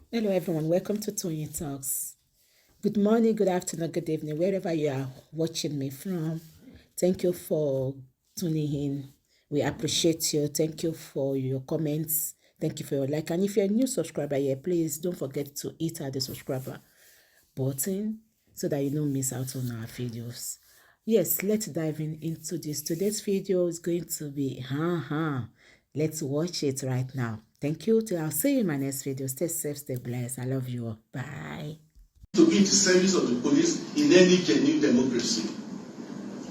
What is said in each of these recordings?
Hello, everyone. Welcome to Tony Talks. Good morning, good afternoon, good evening, wherever you are watching me from. Thank you for tuning in. We appreciate you. Thank you for your comments. Thank you for your like. And if you're a new subscriber here, please don't forget to hit the subscriber button so that you don't miss out on our videos. Yes, let's dive into this. Today's video is going to be Let's watch it right now. Thank you. I'll see you in my next video. Stay safe, stay blessed. I love you all. Bye. To be in the service of the police in any genuine democracy.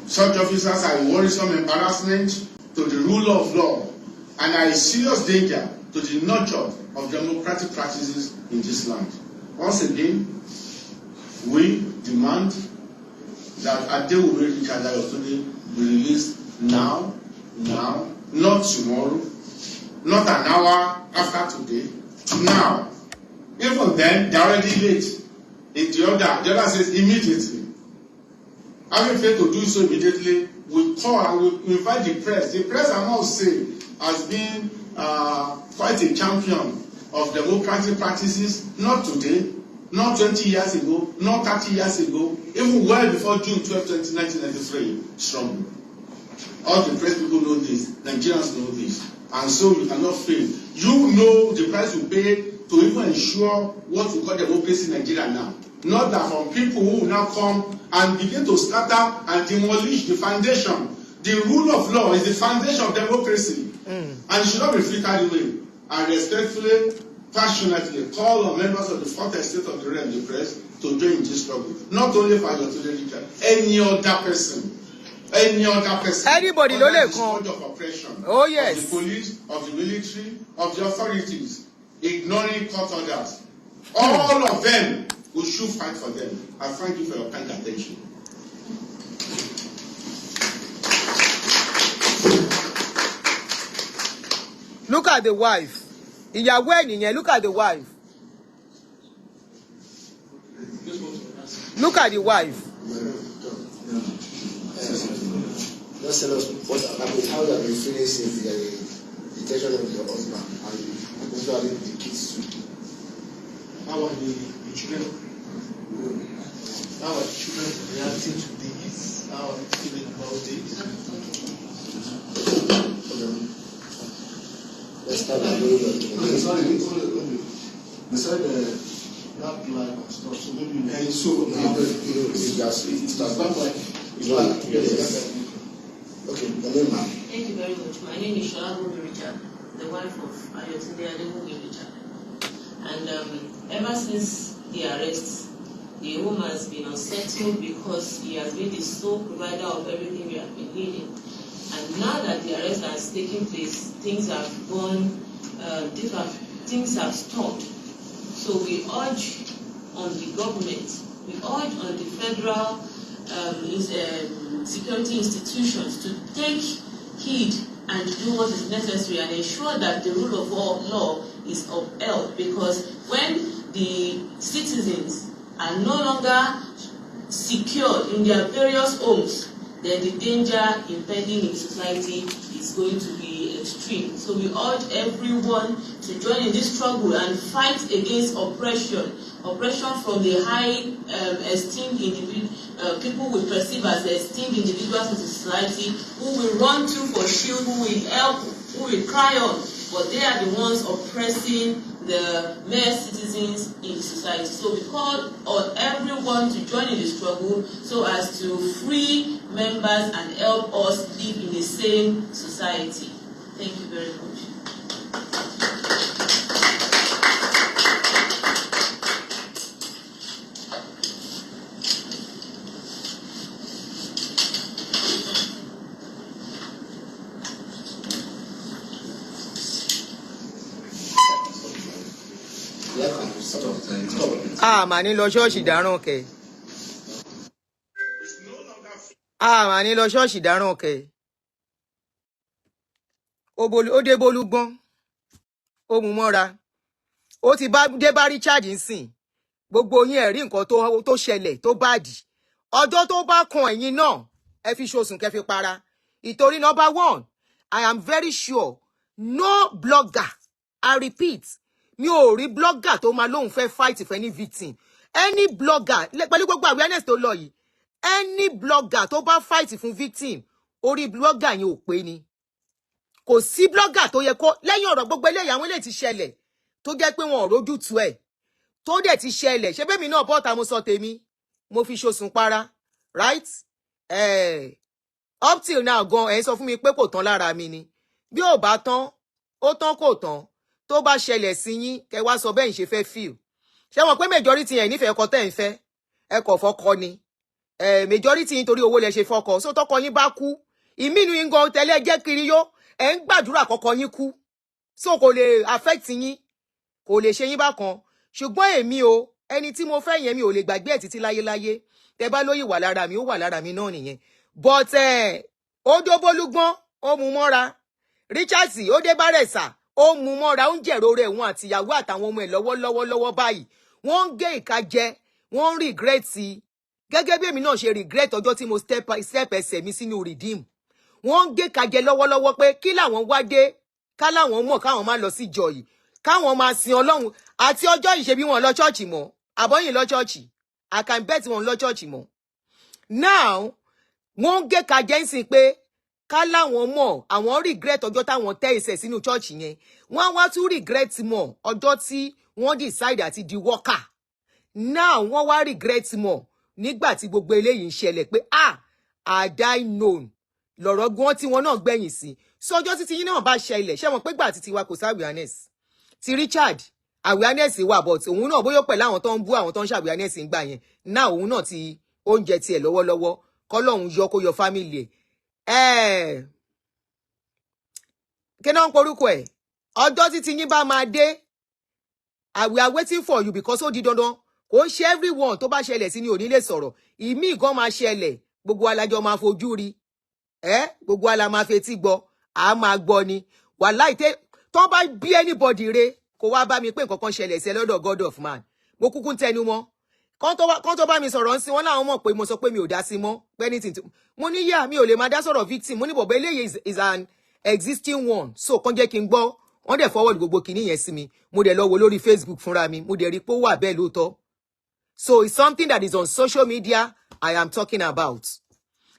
Such officers are a worrisome embarrassment to the rule of law and are a serious danger to the nurture of democratic practices in this land. Once again, we demand that Adunni today be released now, not tomorrow, not an hour after today, now. Even then, they're already late. The other says immediately. Having failed to do so immediately, we call and we invite the press. The press, I must say, has been quite a champion of democratic practices, not today, not 20 years ago, not 30 years ago, even well before June 12, 1993, strongly. All the press people know this, Nigerians know this, and so you cannot fail. You know the price you pay to even ensure what we call democracy in Nigeria now. Not that from people who will now come and begin to scatter and demolish the foundation. The rule of law is the foundation of democracy, and it should not be flickered away. I respectfully, passionately call on members of the fourth estate of the realm, the press, to join in this struggle. Not only for Justice4Richard, any other person. Anybody under the scourge of oppression. Oh yes. Of the police, of the military, of the authorities, ignoring court orders. All of them, we should fight for them. I thank you for your kind attention. Look at the wife. Ìyàwó ẹ̀ nìyẹn, look at the wife. Look at the wife. Just tell us how you have been feeling since the detention of your husband and eventually the kids too. How are the children? How are the children reacting to this? How are they feeling about it? Let's start by going on. Sorry, they said that line and stuff, so maybe it's not like okay, the name, ma'am. Thank you very much. My name is Justice4Richard, the wife of Adunni. And ever since the arrest, the home has been unsettled because he has been the sole provider of everything we have been needing. And now that the arrest has taken place, things have gone, things have stopped. So we urge on the government, we urge on the federal security institutions to take heed and do what is necessary and ensure that the rule of law is upheld, because when the citizens are no longer secure in their various homes, then the danger impending in society is going to be extreme. So we urge everyone to join in this struggle and fight against oppression from the high esteemed people we perceive as esteemed individuals in society, who will run to for shield, who will help, who will cry on, but they are the ones oppressing the mere citizens in society. So we call on everyone to join in the struggle so as to free members and help us live in a sane society. Thank you very much. Màá ní lọ ṣọ́ọ̀ṣì dáràn kẹ̀. Màá ní lọ ṣọ́ọ̀ṣì dáràn kẹ̀. Ó dé Bólúgbọ́n. Ó mú mọ́ra. Ó ti dé bá Richard ń sìn. Gbogbo yín ẹ̀ rí nǹkan tó ṣẹlẹ̀ tó bàdì. Ọjọ́ tó bá kan ẹ̀yin náà, ẹ fi ṣoṣùn kẹ́ fi para. Ìtorí number one, I am very sure no blogger, I repeat, mi ò rí blogger tó máa lóun fẹ́ fight for any victim. Any blogger pẹ̀lú gbogbo awareness tó lọ yìí, any blogger tó bá fight fún victim, orí blogger yẹn ò pé ni. Kò sí blogger tó yẹ kó lẹ́yìn ọ̀rọ̀ gbogbo eléyìí àwọn eléyìí ti ṣẹlẹ̀ tó jẹ́ pé wọn ò rójú tu ẹ̀ tó dẹ̀ ti ṣẹlẹ̀ ṣé bẹ́ẹ̀ mi náà bọ́ta mo sọ tèmi mo fi ṣoṣùn para right up till now gan ẹ̀ sọ fún mi pé kò tán lára mi ni bí ò bá tán ó tán kò tán tó bá ṣẹlẹ̀ sí yín kẹ́ wá sọ bẹ́ẹ̀ ń ṣe fẹ́ feel ṣé wọn pé majority yẹn nífẹ̀ẹ́ kọ tẹ́ ń fẹ́ ẹ kọ̀ fọ́kọ ni majority yín torí owó lẹ ṣe fọ́kọ so tọkọ yín bá kú ìmínú yín gan tẹ́lẹ̀ jẹ́ kiri yó ẹ̀ ń gbàdúrà kọ́kọ́ yín kú so kò lè affect yín kò lè ṣe yín bákan ṣùgbọ́n èmi o ẹni tí mo fẹ́ yẹn mi ò lè gbàgbé ẹ̀ títí láyéláyé tẹ bá lóyè wà lára mi ó wà lára mi náà nìyẹn but ó dóbólúgbọ́n ó mú mọ́ra Richard ó dé bárẹ̀sà ó mú mọ́ra ó ń jẹ̀rọ rẹ̀ wọn àtìyàwó àtàwọn ọmọ ẹ̀ lọ́wọ́lọ́wọ́ báyìí wọ́n ń gé ìka jẹ wọ́n ń regret gẹ́gẹ́ bí èmi náà ṣe regret ọjọ́ tí mo step ẹsẹ̀ mi sínú redeem wọ́n ń gé ìka jẹ lọ́wọ́lọ́wọ́ pé kí làwọn wá dé ká láwọn mọ̀ káwọn má lọ sí ìjọ yìí káwọn máa sin Ọlọ́run àti ọjọ́ yìí ṣe bí wọn lọ chọ́ọ̀chì mọ́ àbọ̀yìn lọ chọ́ọ̀chì I can bet wọn lọ chọ́ọ̀chì mọ́ now wọ́n ń gé ìka jẹ ń sìn pé ká láwọn mọ̀ àwọn regret ọjọ́ táwọn tẹ́ ẹsẹ̀ sínú chọ́ọ̀chì yẹn wọ́n wá tún regret mọ̀ ọjọ́ tí wọ́n decide àti di worker now wọ́n wá regret mọ̀ nígbà tí gbogbo eléyìí ń ṣẹlẹ̀ pé had I known lọ̀rọ̀ gan tí wọn náà gbẹ̀yìn sí sọjọ́ títí yín náà bá ṣẹlẹ̀ ṣé wọn pé gbà títí wa kò sí awareness ti Richard awareness wà but òun náà bóyá pẹ̀lú àwọn tó ń bú àwọn tó ń ṣe awareness ń gbà yẹn náà òun náà ti oúnjẹ tiẹ̀ lọ́wọ́lọ́wọ́ kọ́lọ́hún yọ kó yọ family ẹ̀ kí náà ń porúkọ ẹ̀ ọjọ́ títí yín bá máa dé we are waiting for you because ó di dandan kò ń ṣe everyone tó bá ṣẹlẹ̀ sí ni ò ní lè sọ̀rọ̀ ìmí gan máa ṣẹlẹ̀ gbogbo alájọ máa fojú rí gbogbo ala máa fetí gbọ́ a máa gbọ́ ni wàláì tó bá bí anybody re kò wá bá mi pé nǹkan kan ṣẹlẹ̀ sí lọ́dọ̀ God of man mo kúkú ń tẹnu mọ́ kán tó bá mi sọ̀rọ̀ ń sin wọn láwọn mọ̀ pé mo sọ pé mi ò dá sí mọ́ anything mo ní yà mi ò lè máa dá sọ̀rọ̀ victim mo ní bọ̀bọ̀ eléyìí is an existing one so kàn jẹ́ kí n gbọ́ wọ́n dẹ̀ forward gbogbo kìíní yẹn sí mi mo dẹ̀ lọ wo lórí Facebook fúnra mi mo dẹ̀ rí pé ó wà bẹ́ẹ̀ lóòótọ́ so it's something that is on social media I am talking about.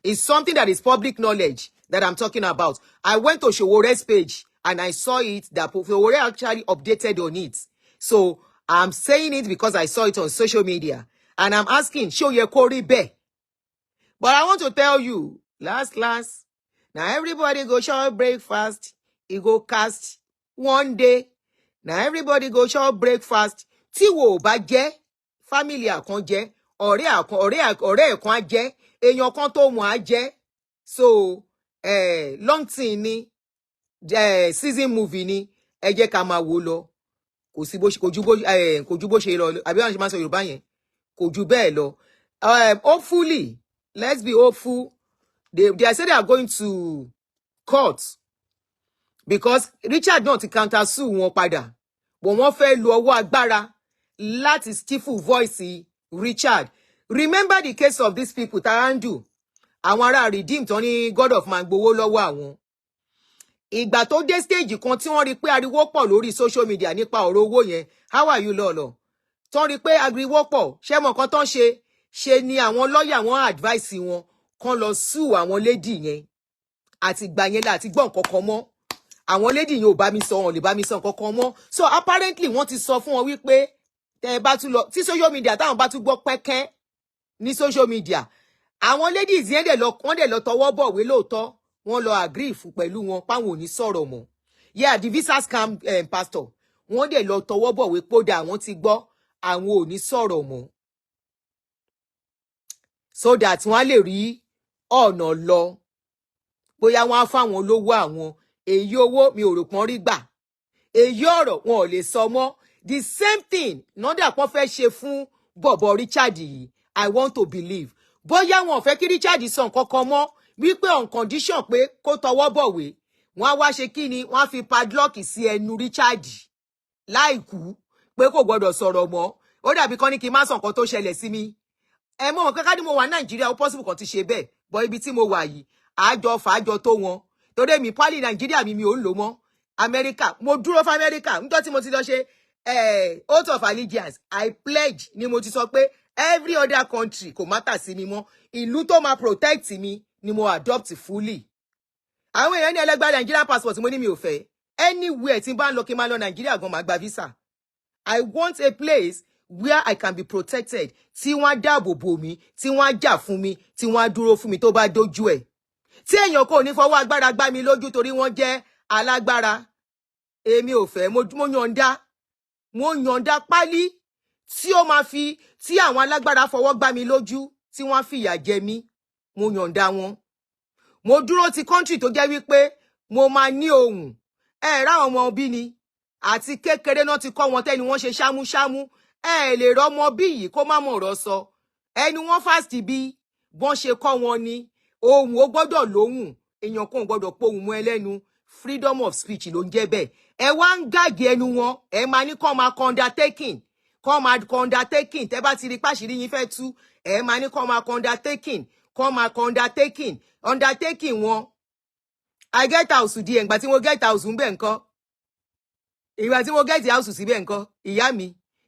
It's something that is public knowledge that I'm talking about. I went to Showore's page and I saw it that Showore actually updated on it. So I'm saying it because I saw it on social media. And I'm asking, show ye kori be. But I want to tell you, last, now everybody go shop breakfast. It go cast one day. Now everybody go shop breakfast. Tí wo bá jẹ, family kan jẹ, ọ̀rẹ́ kan jẹ. Èèyàn kan tó mọ̀ á jẹ́ so long thing ni season movie ni ẹ jẹ́ ká máa wò lọ kò sí bó kò ju bó ṣe lọ àbí wọ́n ṣe máa sọ Yorùbá yẹn kò ju bẹ́ẹ̀ lọ hopefully let's be hopeful they say they are going to court because Richard náà ti counter sue wọn padà but wọ́n fẹ́ lo ọwọ́ agbára láti stifle voice Richard. Remember the case of these people tarandu àwọn ará redeem tó ní God of man gbowó lọ́wọ́ àwọn ìgbà tó dé stage kan tí wọ́n rí pé ariwo pọ̀ lórí social media nípa ọ̀rọ̀ owó yẹn how are you lọ́lọ́ tó rí pé ariwo pọ̀ ṣé mọ̀ kan tán ṣe ni àwọn lọ́ọ̀yà wọn advice wọn kan lọ sue àwọn lady yẹn àti ìgbà yẹn láti gbọ́ nǹkan kan mọ́ àwọn lady yẹn ò bá mi sọ wọn lè bá mi sọ nǹkan kan mọ́ so apparently wọ́n ti sọ fún wọn wípé tẹ́ bá tún lọ tí social media táwọn bá tún gbọ́ pẹ́kẹ́ ní social media àwọn ladies yẹn wọ́n dẹ̀ lọ tọwọ́ bọ̀wé lóòótọ́ wọ́n lọ agree fún pẹ̀lú wọn páwọn ò ní sọ̀rọ̀ mọ́ yeah the visa scam pastor wọ́n dẹ̀ lọ tọwọ́ bọ̀wé pódà àwọn ti gbọ́ àwọn ò ní sọ̀rọ̀ mọ́ so that wọ́n á lè rí ọ̀nà lọ bóyá wọ́n á fáwọn olówó àwọn èyí owó mi ò rò pọ́n rí gbà èyí ọ̀rọ̀ wọn ò lè sọ mọ́ the same thing nọ́dà pọ́n fẹ́ ṣe fún bọ̀bọ̀ Richard yìí I want to believe bóyá wọn ò fẹ́ kí Richard sọ nǹkan kan mọ́ wípé on condition pé kó tọwọ́ bọ̀wé wọ́n á wá ṣe kí ni wọ́n á fi padlock sí ẹnu Richard láìkú pé kò gbọdọ̀ sọ̀rọ̀ mọ́ ó dàbí kan ní kí n má sọ nǹkan tó ṣẹlẹ̀ sí mi ẹ mọ̀ kankan ní mo wà Nàìjíríà ó possible kan ti ṣe bẹ́ẹ̀ bọ́ ibi tí mo wà yìí àjọ fàájọ tó wọn torí mi pálí Nàìjíríà mi ò ń lò mọ́ Amẹ́ríkà mo dúró fún Amẹ́ríkà níjọ́ tí mo ti lọ ṣe oath of allegiance I pledge ni mo ti sọ pé every other country kò matter sí mi mọ́ ìlú tó máa protect mi ni mo adopt fully. Àwọn èèyàn ní ẹlẹ́gbàá Nigerian passport mo ní mi ò fẹ́ anywhere tí n bá ń lọ kí n máa lọ Nàìjíríà gan máa gba visa. I want a place where I can be protected tí wọ́n dáàbò bò mí tí wọ́n jà fún mi tí wọ́n dúró fún mi tó bá dójú ẹ̀. Tí èèyàn kò ní fọwọ́ agbára gbá mi lójú torí wọ́n jẹ́ alágbára èmi ò fẹ́ mo yọ̀ǹda pálí tí ó máa fi tí àwọn alágbára fọwọ́ gbá mi lójú tí wọ́n fìyà jẹ mí mo yọ̀ǹda wọn. Mo dúró ti country tó jẹ́ wípé mo máa ní ohùn ráwọn ọmọ bí ni àti kékeré náà ti kọ́ wọn tẹ́ni wọ́n ṣe ṣámúṣámú lè rọ́mọ bí yìí kó má mọ̀rọ̀ sọ ẹni wọ́n fast bí wọ́n ṣe kọ́ wọn ni ohùn ó gbọ́dọ̀ lóhùn èèyàn kan ò gbọ́dọ̀ pohùn mọ́ ẹlẹ́nu freedom of speech ló ń jẹ́ bẹ́ẹ̀ ẹ wá ń gàgé ẹnu wọn ẹ máa ní kọ́ máa undertaking tẹ́ bá ti rí páṣírí yín fẹ́ tú ẹ máa ní kọ́ máa undertaking wọn. I get house díẹ̀ ìgbà tí mo get house ń bẹ̀ nǹkan ìgbà tí mo get house síbẹ̀ nǹkan ìyá mi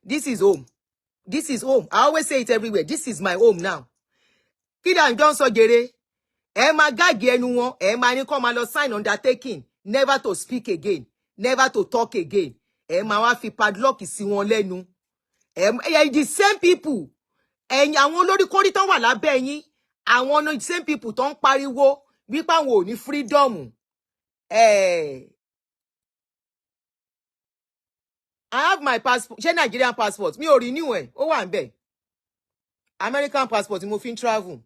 this is home I always say it everywhere this is my home now. Kí dà ń jọ ń sọ jèrè ẹ máa gàgé ẹnu wọn ẹ máa ní kọ́ máa lọ sign undertaking never to speak again never to talk again ẹ máa wá fi padlock sí wọn lẹ́nu the same people ẹ̀yin àwọn olórí kórí tán wà lábẹ́ yín àwọn the same people tó ń pariwo wípé àwọn ò ní freedom. I have my passport ṣé Nigerian passport mi ò renew ẹ̀ ó wà ńbẹ̀ American passport mo fi ń travel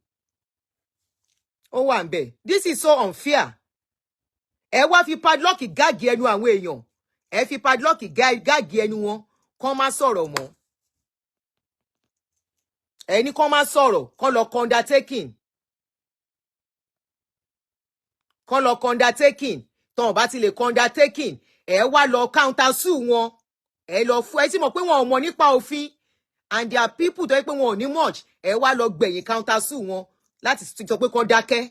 ó wà ńbẹ̀. This is so unfair. Ẹ wá fi padlock gáàgì ẹnu àwọn èèyàn ẹ fi padlock gáàgì ẹnu wọn kán má sọ̀rọ̀ mọ́ ẹni kán má sọ̀rọ̀ kán lọ undertaking tán bá ti lè undertaking ẹ wá lọ counter sue wọn ẹ lọ fún ẹ tí mọ̀ pé wọn ò mọ̀ nípa òfin and there are people tó yẹ pé wọn ò ní much ẹ wá lọ gbẹ̀yìn counter sue wọn láti sọ pé kán dákẹ́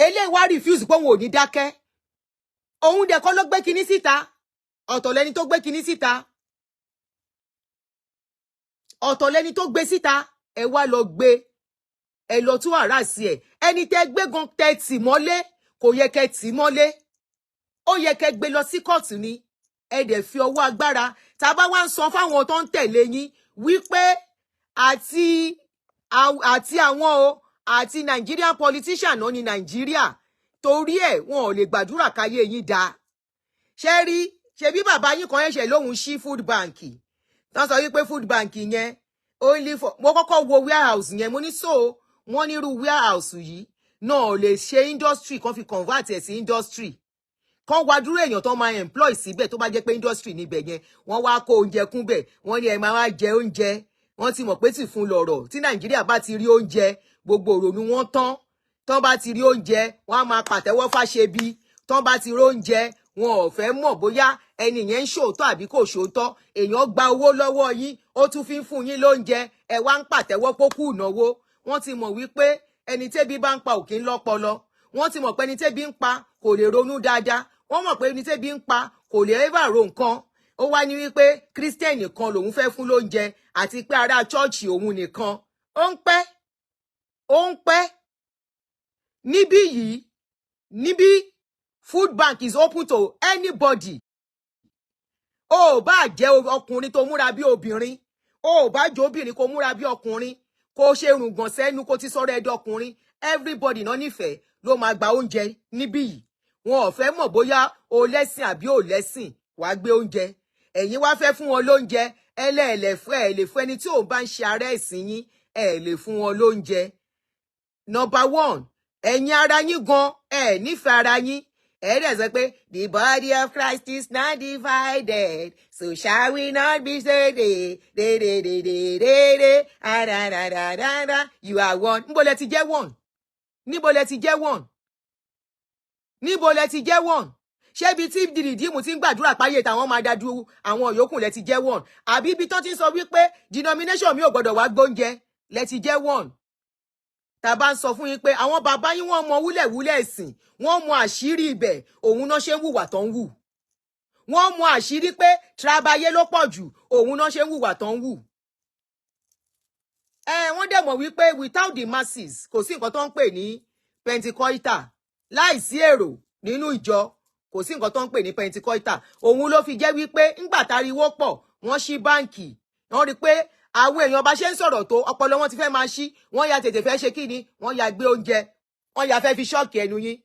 eléyìí wá refuse pé wọn ò ní dákẹ́ òun dẹ̀ kọ́ ló gbé kinní síta ọ̀tọ̀ lẹni tó gbé kinní síta ọ̀tọ̀ lẹni tó gbé síta ẹ wá lọ gbé ẹ lọ tún àrà sí ẹ ẹni tẹ́ gbé gan tẹ́ tì mọ́lé kò yẹ kẹ́ tì mọ́lé ó yẹ kẹ́ gbé lọ sí kóòtù ni ẹ dẹ̀ fi ọwọ́ agbára tá a bá wá ń sọ fáwọn tó ń tẹ̀lé yín wípé àti àwọn o àti Nigerian politician náà ní Nàìjíríà torí ẹ̀ wọn ò lè gbàdúrà káyé yín dáa ṣe rí ṣe bí bàbá yín kan ẹ̀ṣẹ̀ lóhun sí food bank tán sọ wípé food bank yẹn only for mo kọ́kọ́ wo warehouse yẹn mo ní so wọ́n nírú warehouse yìí náà lè ṣe industry kan fi convert ẹ̀ sí industry kan wá dúró èèyàn tó máa employ síbẹ̀ tó bá jẹ́ pé industry níbẹ̀ yẹn wọ́n wá kó oúnjẹ kúnbẹ̀ wọ́n ní ẹ máa wá jẹ oúnjẹ wọ́n ti mọ̀ pé tì fún lọ̀rọ̀ tí Nàìjíríà bá ti rí oúnjẹ gbogbo òrònú wọn tán bá ti rí oúnjẹ wọ́n á máa pàtẹ́wọ́ fáṣebí tán bá ti rí oúnjẹ wọn ò fẹ́ mọ̀ bóyá ẹni yẹn ń ṣòótọ́ àbí kò ṣòótọ́ èèyàn gba owó lọ́wọ́ yín ó tún fi ń fún yín lóúnjẹ ẹ wá ń pàtẹ́wọ́ pókú ìnáwó wọ́n ti mọ̀ wípé ẹni tẹ́bí bá ń pa òkè ń lọ́pọlọ wọ́n ti mọ̀ pé ẹni tẹ́bí ń pa kò lè ronú dáadáa wọ́n mọ̀ pé ẹni tẹ́bí ń pa kò lè ever ro nǹkan ó wá ní wípé Christian nìkan lòun fẹ́ fún lóúnjẹ àti pé ará chọ́ọ̀chì òun nìkan ó ń pẹ́ níbí food bank is open to anybody ó bá jẹ́ ọkùnrin tó múra bí obìnrin ó bá jẹ́ obìnrin kó múra bí ọkùnrin kó ṣe rùngbọ̀n sẹ́nu kó ti sọ̀rọ̀ ẹ̀dọ̀ ọkùnrin everybody náà nífẹ̀ẹ́ ló máa gba oúnjẹ níbí yìí wọn ò fẹ́ mọ̀ bóyá o lẹ́sìn àbí ò lẹ́sìn wàá gbé oúnjẹ ẹ̀yin wá fẹ́ fún wọn lóúnjẹ lè fún ẹni tí òun bá ń ṣe ara ẹ̀sìn yín lè fún wọn lóúnjẹ. Number one ẹ̀yin ara yín gan nífẹ̀ẹ́ ara yín dẹ̀ sọ pé the body of Christ is not divided so shall we not be saved you are one. Níbo lẹ ti jẹ́ one? Níbo lẹ ti jẹ́ one? Níbo lẹ ti jẹ́ one? Ṣé ibi tí dìrìdìmù ti ń gbàdúrà páyé táwọn máa dájú àwọn yòókù lẹ ti jẹ́ one? Àbí ibi tó ti ń sọ wípé denomination mi ò gbọdọ̀ wá gbóúnjẹ lẹ ti jẹ́ one? Tá bá ń sọ fún yín pé àwọn bàbá yín wọ́n mọ wúlẹ̀wúlẹ̀ ẹ̀sìn wọ́n mọ àṣírí ibẹ̀ òun náà ṣe ń hùwà tó ń hù wọ́n mọ àṣírí pé trabayé ló pọ̀ jù òun náà ṣe ń hùwà tán ń wù. Wọ́n dẹ̀ mọ̀ wípé without the masses kò sí nǹkan tó ń pè ní Pentecoita. Láìsí èrò nínú ìjọ kò sí nǹkan tó ń pè ní Pentecoita. Òun ló fi jẹ́ wípé ńgbà táriwo pọ̀ wọ́n ṣí báǹkì. Wọ́n rí pé àwọn èèyàn bá ṣe ń sọ̀rọ̀ tó ọpọlọ wọn ti fẹ́ máa ṣí. Wọ́n ya tètè fẹ́ ṣe kí ni? Wọ́n ya gbé oúnjẹ. Wọ́n ya fẹ́ fi ṣọ́ọ̀kì ẹnu yín.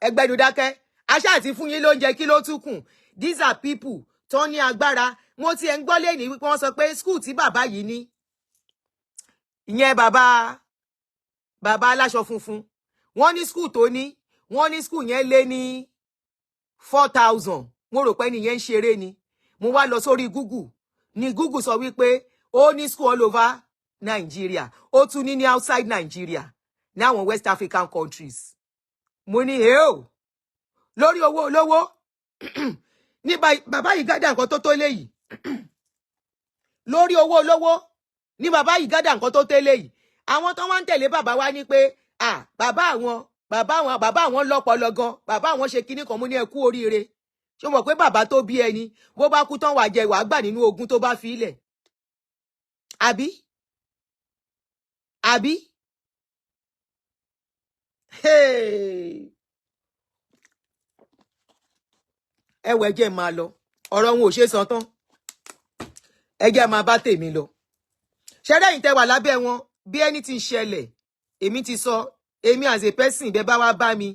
Ẹgbẹ́nu dákẹ́. Aṣá àti fún yín lóúnjẹ kí ló tún kù? These are people tó ní agbára. Mo ti ẹ̀ ń gbọ́ lẹ́yìn wípé wọ́n sọ pé school tí bàbá yìí ní. Ìyẹn bàbá aláṣọ funfun. Wọ́n ní school tó ní. Wọ́n ní school yẹn lé ní 4,000. Mo rò pé nìyẹn ń ṣeré ni. Mo wá lọ sórí Google. Ní Google sọ wípé ó ní school all over Nigeria. Ó tún ní outside Nigeria. Ní àwọn West African countries. Mo ní o. Lórí owó olówó. Ní bàbá yìí gádà nǹkan tó léyìí. Lórí owó olówó. Ní bàbá yìí gádà nǹkan tó léyìí. Àwọn tó wá ń tẹ̀lé bàbá wa ní pé bàbá àwọn lọ́pọlọ gan. Bàbá àwọn ṣe kinní kan mú ní ẹ kú oríire. Ṣé mọ̀ pé bàbá tó bí ẹni bó bá kú tán wà jẹ wà gbà nínú ogún tó bá fi ilẹ̀. Àbí? Ẹwẹ̀ jẹ́ máa lọ. Ọ̀rọ̀ wọn ò ṣe sọ tán. Ẹ jẹ́ máa bá tèmi lọ. Ṣẹ́rẹ́ yìí tẹ́ wà lábẹ́ wọn bí ẹni tí ń ṣẹlẹ̀. Èmi ti sọ, èmi as a person bẹ́ bá wá bá mi.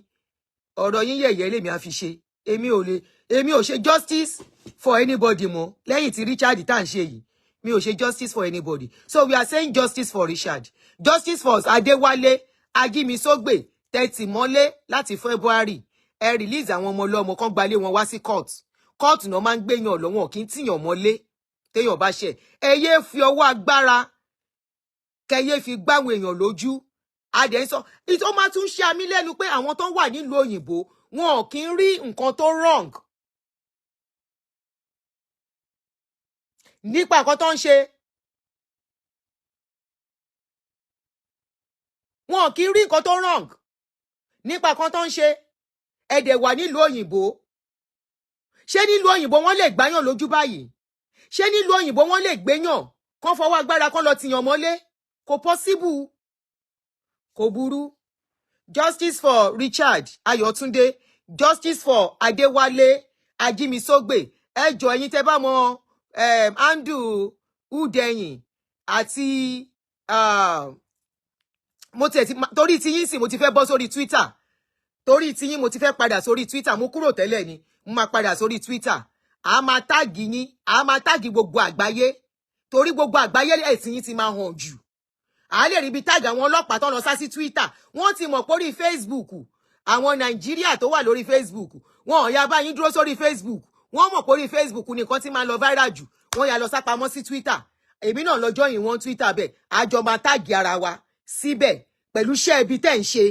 Ọ̀rọ̀ yín yẹ̀yẹ́ lèmi á fi ṣe. Èmi ò ṣe justice for anybody mọ́. Lẹ́yìn tí Richard tá ń ṣe yìí. Mi ò ṣe justice for anybody. So we are saying justice for Richard. Justice for Adéwálé, Ajímisógbè, tẹ́tìmọ́lé láti February. Ẹ release àwọn ọmọ ọlọ́mọ kan gbalé wọn wá sí court. Court náà máa ń gbéyàn lọ́wọ́ kí n tíyàn mọ́lé. Téyàn bá ṣẹ̀. Ẹ yé fi ọwọ́ agbára. Kẹ́yé fi gbáwọn èèyàn lójú. Adẹ̀ ń sọ. Ìtọ́ máa tún ṣe àmì lẹ́nu pé àwọn tó wà nílùú òyìnbó wọn ò kí ń rí nǹkan tó wrong. Nípa nǹkan tó ń ṣe. Wọn ò kí ń rí nǹkan tó wrong. Nípa nǹkan tó ń ṣe. Ẹ̀dẹ̀ wà nílùú òyìnbó. Ṣé nílùú òyìnbó wọ́n lè gbáyàn lójú báyìí? Ṣé nílùú òyìnbó wọ́n lè gbéyàn? Kán fọwọ́ agbára kán lọ tìyàn mọ́lé? Kò possible. Kò burú. Justice for Richard Ayọ̀túndé. Justice for Adéwálé Ajímisógbè. Ẹ jọ̀ọ́ ẹ̀yin tẹ́ bá mọ̀ Andu Udeyin àti mo tẹ̀ tí torí ti yín sì mo ti fẹ́ bọ́ sórí Twitter. Torí ti yín mo ti fẹ́ padà sórí Twitter. Mo kúrò tẹ́lẹ̀ ni. Mo máa padà sórí Twitter. A máa táàgì yín. A máa táàgì gbogbo àgbáyé. Torí gbogbo àgbáyé ẹ̀sìn yín ti máa hàn jù. A lè rí bí táàgì àwọn ọlọ́pàá tó lọ sá sí Twitter. Wọ́n ti mọ̀ pórí Facebook. Àwọn Nàìjíríà tó wà lórí Facebook. Wọ́n ò ya bá yín dúró sórí Facebook. Wọ́n mọ̀ pórí Facebook nìkan tí máa lọ viral jù. Wọ́n ya lọ sápamọ́ sí Twitter. Èmi náà lọ́jọ́ yìí wọ́n Twitter bẹ̀. A jọ máa táàgì ara wa síbẹ̀ pẹ̀lú iṣẹ́ ibi tẹ́ ń ṣe.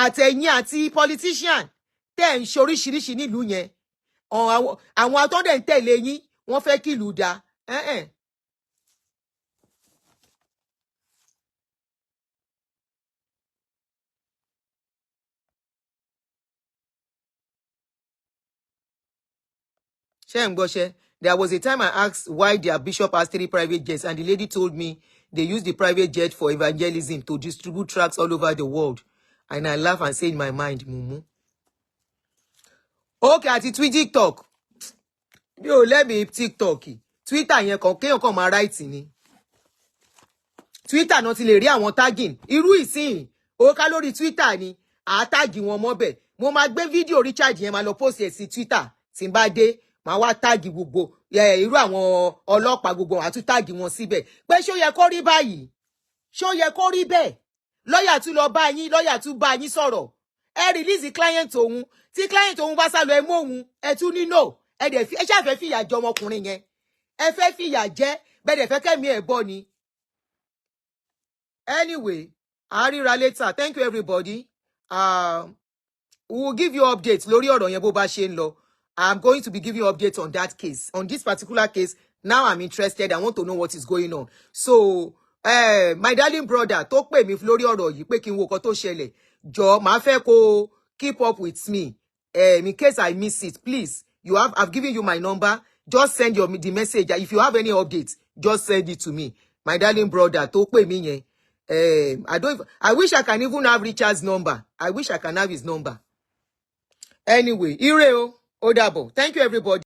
Àtẹ̀yìn àti politician tẹ́ ń ṣe oríṣiríṣi nílùú yẹn. Àwọn atọ́dẹ̀ ń tẹ̀lé yín wọ́n fẹ́ kí ìlú dá. There was a time I asked why their bishop has 3 private jets, and the lady told me they use the private jet for evangelism to distribute tracts all over the world. And I laugh and say in my mind, Mumu. Okay, àti TikTok. Yo, let me TikTok. Twitter yẹn kan kéèyàn kan máa write ni. Twitter náà ti lè rí àwọn tagging. Irú ìsìn, ó ká lórí Twitter ni, a tag wọn mọ́bẹ̀. Mo máa gbé fídíò Richard yẹn máa lọ post ẹ̀ sí Twitter. Tí n bá dé, máa wá tag gbogbo. Irú àwọn ọlọ́pàá gbogbo àti tag wọn síbẹ̀. Pé ṣó yẹ kó rí báyìí? Ṣó yẹ kó rí bẹ́ẹ̀? Lọ́yà tún lọ bá yín, lọ́yà tún bá yín sọ̀rọ̀. Ẹ release client òun. Tí client òun bá sá lọ ẹ mú òun, ẹ tún ní no. Ẹ ṣáà fẹ́ fìyà jẹ ọmọkùnrin yẹn. Ẹ fẹ́ fìyà jẹ, bẹ́ẹ̀ dẹ̀ fẹ́ kẹ́mi ẹ̀ bọ́ ni. Anyway, I'll ríra later. Thank you, everybody. We will give you updates. Lórí ọ̀rọ̀ yẹn bó bá ṣe ń lọ. I'm going to be giving you updates on that case. On this particular case, now I'm interested. I want to know what is going on. So, my darling brother, tó pè mí lórí ọ̀rọ̀ yìí pé kí n wo nǹkan tó ṣẹlẹ̀. Jọ̀ọ́, màá fẹ́ kó keep up with me. In case I miss it, please I've given you my number. Just send the message. If you have any updates, just send it to me. My darling brother, tó pè mí yẹn. I wish I can even have Richard's number. I wish I can have his number. Anyway, ire o, ó dàbọ̀. Thank you, everybody.